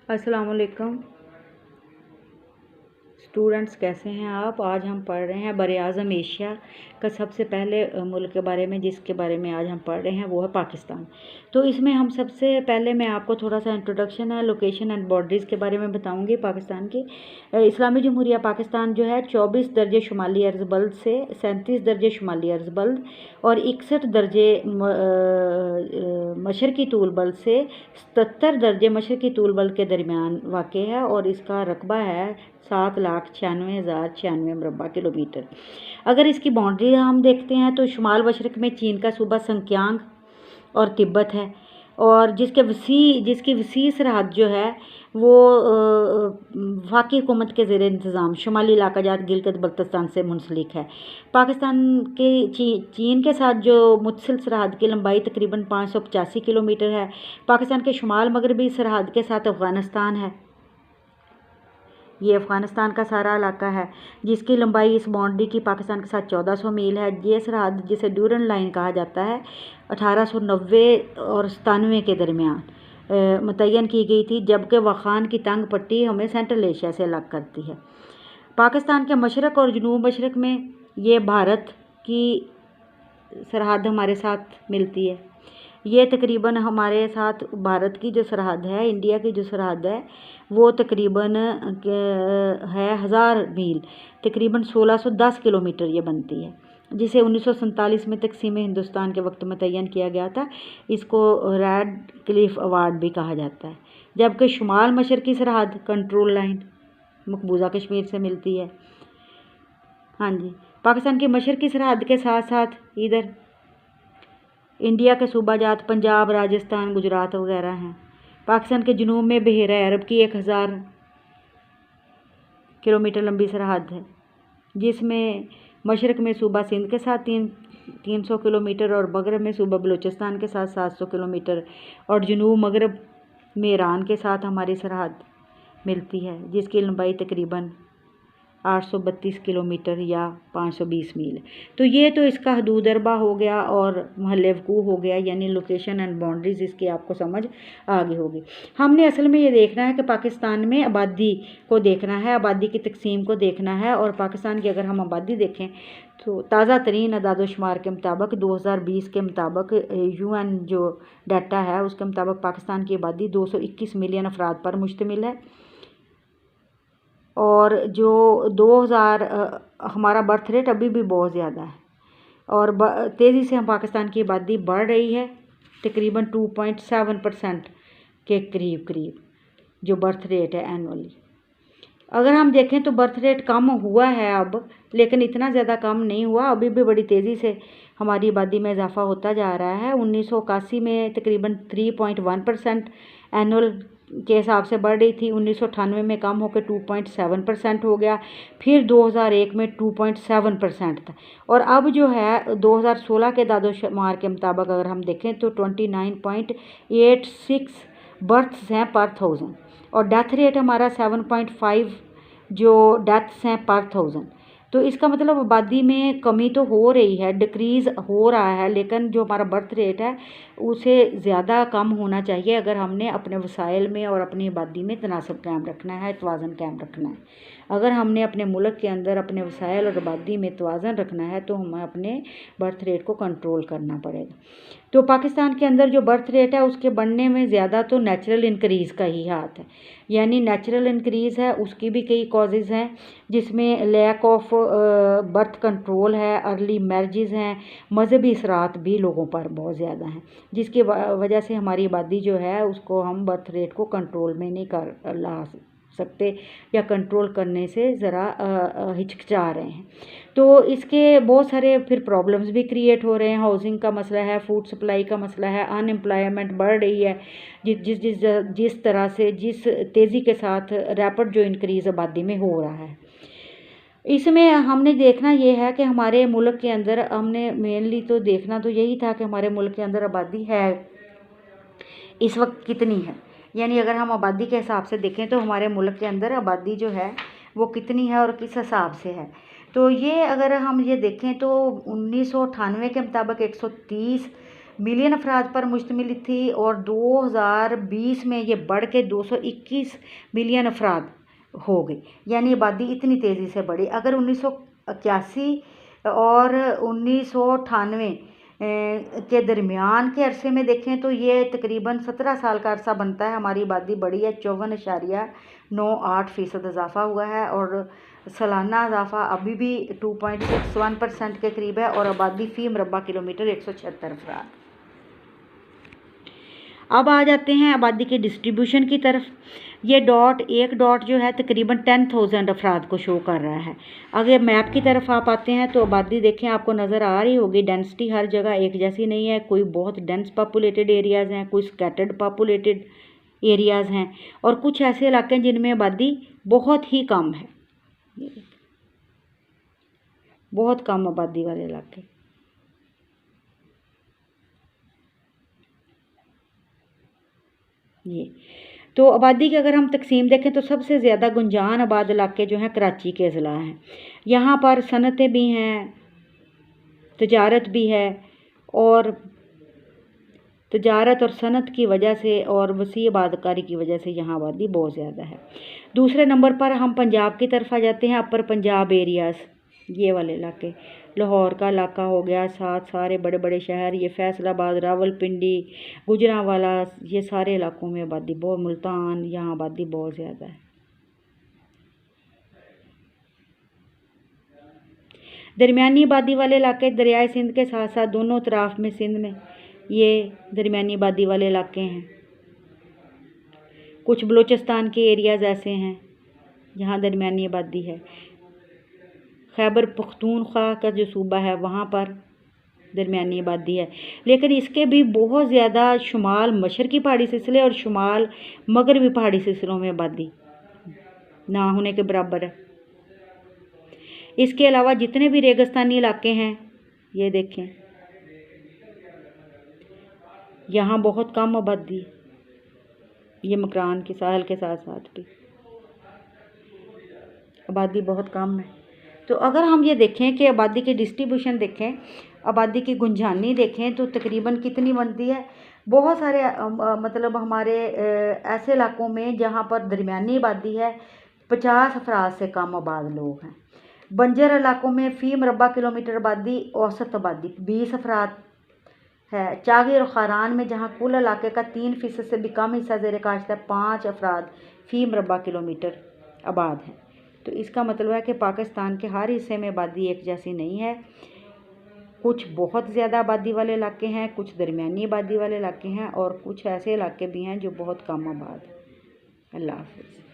अस्सलाम वालेकुम स्टूडेंट्स, कैसे हैं आप। आज हम पढ़ रहे हैं बर-ए-आज़म एशिया का सबसे पहले मुल्क के बारे में, जिसके बारे में आज हम पढ़ रहे हैं वो है पाकिस्तान। तो इसमें हम सबसे पहले मैं आपको थोड़ा सा इंट्रोडक्शन है, लोकेशन एंड बॉर्डरीज़ के बारे में बताऊंगी पाकिस्तान की। इस्लामी जमहूरिया पाकिस्तान जो है 24 दर्जे शुमाली अर्ज़ बल्द से 37 दर्जे शुमाली अर्ज़ बल्द और 61 दर्जे मशरक़ी तूल बल्द से 77 दर्जे मशरक़ी तूल बल्द के दरमियान वाक़ है और इसका रकबा है 7,96,096 मुरबा किलोमीटर। अगर इसकी बाउंड्री हम देखते हैं तो शुमाल मशरक़ में चीन का सूबा संक्यांग और तिब्बत है, और जिसकी वसी सरहद जो है वो वफाकी हुकूमत के ज़ेर इंतज़ाम शुमाली इलाका जात गिलगित बल्तिस्तान से मुंसलिक है। पाकिस्तान के चीन के साथ जो मुतसिल सरहद की लंबाई तकरीबन 585 किलोमीटर है। पाकिस्तान के शुमाल मगरबी सरहद के साथ अफ़गानिस्तान है, ये अफ़गानिस्तान का सारा इलाका है, जिसकी लंबाई इस बाउंड्री की पाकिस्तान के साथ 1400 मील है। ये सरहद, जिसे ड्यूरन लाइन कहा जाता है, 1890 और 97 के दरमियान मुतय्यन की गई थी, जबकि वाखान की तंग पट्टी हमें सेंट्रल एशिया से अलग करती है। पाकिस्तान के मशरक़ और जनूब मशरक़ में ये भारत की सरहद हमारे साथ मिलती है। ये तकरीबन हमारे साथ भारत की जो सरहद है, इंडिया की जो सरहद है, वो तकरीबन है 1000 मील, तकरीबन 1610 किलोमीटर ये बनती है, जिसे 1947 में तकसीम हिंदुस्तान के वक्त मुतय्यन किया गया था। इसको रेड क्लिफ अवार्ड भी कहा जाता है। जबकि शुमाल मशरक़ी सरहद कंट्रोल लाइन मकबूजा कश्मीर से मिलती है। हाँ जी, पाकिस्तान की मशरक़ी सरहद के साथ साथ इधर इंडिया के सूबा जात पंजाब, राजस्थान, गुजरात वगैरह हैं। पाकिस्तान के जनूब में बहरा अरब की 1000 किलोमीटर लंबी सरहद है, जिसमें मशरक़ में सूबा सिंध के साथ 300 किलोमीटर और मगरब में सूबा बलूचिस्तान के साथ 700 किलोमीटर और जनूब मगरब में ईरान के साथ हमारी सरहद मिलती है, जिसकी लंबाई तकरीबन 832 किलोमीटर या 520 मील। तो ये तो इसका हदूद अरबा हो गया और महल वक़ूअ हो गया, यानी लोकेशन एंड बाउंड्रीज़ इसकी आपको समझ आ गई होगी। हमने असल में ये देखना है कि पाकिस्तान में आबादी को देखना है, आबादी की तकसीम को देखना है। और पाकिस्तान की अगर हम आबादी देखें तो ताज़ा तरीन अदाद-ओ-शुमार के मुताबिक 2020 के मुताबिक UN जो डाटा है उसके मुताबिक पाकिस्तान की आबादी 221 मिलियन अफराद पर मुश्तमिल है। और जो 2000 हमारा बर्थ रेट अभी भी बहुत ज़्यादा है और तेज़ी से हम पाकिस्तान की आबादी बढ़ रही है, तकरीबन 2.7% के करीब जो बर्थ रेट है एनुअली। अगर हम देखें तो बर्थ रेट कम हुआ है अब, लेकिन इतना ज़्यादा कम नहीं हुआ, अभी भी बड़ी तेज़ी से हमारी आबादी में इजाफा होता जा रहा है। 1981 में तकरीबन 3.1% एनुअल के हिसाब से बढ़ रही थी, 1998 में कम होकर 2.7% हो गया, फिर 2001 में 2.7% था, और अब जो है 2016 के दादोशुमार के मुताबिक अगर हम देखें तो 29.86 बर्थ्स हैं पर 1000 और डेथ रेट हमारा 7.5 जो डेथ्स हैं पर 1000। तो इसका मतलब आबादी में कमी तो हो रही है, डिक्रीज़ हो रहा है, लेकिन जो हमारा बर्थ रेट है उसे ज़्यादा कम होना चाहिए अगर हमने अपने वसाइल में और अपनी आबादी में तनासब कायम रखना है, तवाज़न कायम रखना है। अगर हमने अपने मुल्क के अंदर अपने वसाइल और आबादी में तवाज़न रखना है तो हमें अपने बर्थ रेट को कंट्रोल करना पड़ेगा। तो पाकिस्तान के अंदर जो बर्थ रेट है उसके बढ़ने में ज़्यादा तो नेचुरल इंक्रीज़ का ही हाथ है, यानी नेचुरल इंक्रीज़ है, उसकी भी कई कॉजेज़ हैं, जिसमें लैक ऑफ बर्थ कंट्रोल है, अर्ली मैरिजेस हैं, मजहबी असरात भी लोगों पर बहुत ज़्यादा हैं, जिसकी वजह से हमारी आबादी जो है उसको हम बर्थ रेट को कंट्रोल में नहीं कर ला सकते या कंट्रोल करने से ज़रा हिचकिचा रहे हैं। तो इसके बहुत सारे फिर प्रॉब्लम्स भी क्रिएट हो रहे हैं। हाउसिंग का मसला है, फूड सप्लाई का मसला है, अनएम्प्लॉयमेंट बढ़ रही है, जिस तरह से जिस तेज़ी के साथ रैपिड जो इंक्रीज़ आबादी में हो रहा है। इसमें हमने देखना ये है कि हमारे मुल्क के अंदर हमने मेनली तो देखना तो यही था कि हमारे मुल्क के अंदर आबादी है इस वक्त कितनी है, यानी अगर हम आबादी के हिसाब से देखें तो हमारे मुल्क के अंदर आबादी जो है वो कितनी है और किस हिसाब से है। तो ये अगर हम ये देखें तो 1998 के मुताबिक 130 मिलियन अफराद पर मुश्तमिल थी और 2020 में ये बढ़ के 221 मिलियन अफराद हो गई, यानी आबादी इतनी तेज़ी से बढ़ी। अगर 1981 और 1998 के दरमियान के अरसे में देखें तो ये तकरीबन 17 साल का अरसा बनता है। हमारी आबादी बढ़ी है, 54.98% इजाफा हुआ है और सालाना इजाफा अभी भी 2.61% के करीब है और आबादी फ़ी मरबा किलोमीटर 176 अफराद। अब आ जाते हैं आबादी के डिस्ट्रीब्यूशन की तरफ। ये एक डॉट जो है तकरीबन 10,000 अफराद को शो कर रहा है। अगर मैप की तरफ आप आते हैं तो आबादी देखें, आपको नज़र आ रही होगी, डेंसिटी हर जगह एक जैसी नहीं है। कोई बहुत डेंस पॉपुलेटेड एरियाज़ हैं, कोई स्कैटर्ड पॉपुलेटेड एरियाज़ हैं और कुछ ऐसे इलाके हैं जिनमें आबादी बहुत ही कम है, बहुत कम आबादी वाले इलाके। ये तो आबादी की अगर हम तकसीम देखें तो सबसे ज़्यादा गुंजान आबाद इलाके जो हैं कराची के ज़िला हैं। यहाँ पर सनतें भी हैं, तजारत भी है और तजारत और सनत की वजह से और वसी आबादकारी की वजह से यहाँ आबादी बहुत ज़्यादा है। दूसरे नंबर पर हम पंजाब की तरफ आ जाते हैं, अपर पंजाब एरियाज़, ये वाले इलाके, लाहौर का इलाका हो गया, साथ सारे बड़े बड़े शहर, ये फैसलाबाद, रावलपिंडी, गुजरांवाला, ये सारे इलाकों में आबादी बहुत, मुल्तान, यहाँ आबादी बहुत ज़्यादा है। दरमियानी आबादी वाले इलाके दरियाए सिंध के साथ साथ दोनों तरफ में सिंध में ये दरमियानी आबादी वाले इलाके हैं। कुछ बलूचिस्तान के एरियाज़ ऐसे हैं जहाँ दरमियानी आबादी है। खैबर पख्तूनख्वा का जो सूबा है वहाँ पर दरमियानी आबादी है, लेकिन इसके भी बहुत ज़्यादा शुमाल मशरकी पहाड़ी सिलसिले और शुमाल मगरबी पहाड़ी सिलसिलों में आबादी ना होने के बराबर है। इसके अलावा जितने भी रेगिस्तानी इलाके हैं, ये देखें, यहाँ बहुत कम आबादी, ये मकरान के साहल के साथ साथ भी आबादी बहुत कम है। तो अगर हम ये देखें कि आबादी की डिस्ट्रीब्यूशन देखें, आबादी की गुंजानी देखें तो तकरीबन कितनी बनती है। बहुत सारे मतलब हमारे ऐसे इलाकों में जहाँ पर दरमियानी आबादी है, 50 अफराद से कम आबाद लोग हैं। बंजर इलाकों में फ़ी मरबा किलोमीटर आबादी, औसत आबादी 20 अफराद है। चागिर और खारान में जहाँ कुल इलाके का 3% से भी कम हिस्सा ज़ेर काश्त है, 5 अफराद फ़ी मरबा किलोमीटर आबाद हैं। तो इसका मतलब है कि पाकिस्तान के हर हिस्से में आबादी एक जैसी नहीं है। कुछ बहुत ज़्यादा आबादी वाले इलाके हैं, कुछ दरमियानी आबादी वाले इलाके हैं और कुछ ऐसे इलाके भी हैं जो बहुत कम आबाद हैं। अल्लाह हाफ़िज़।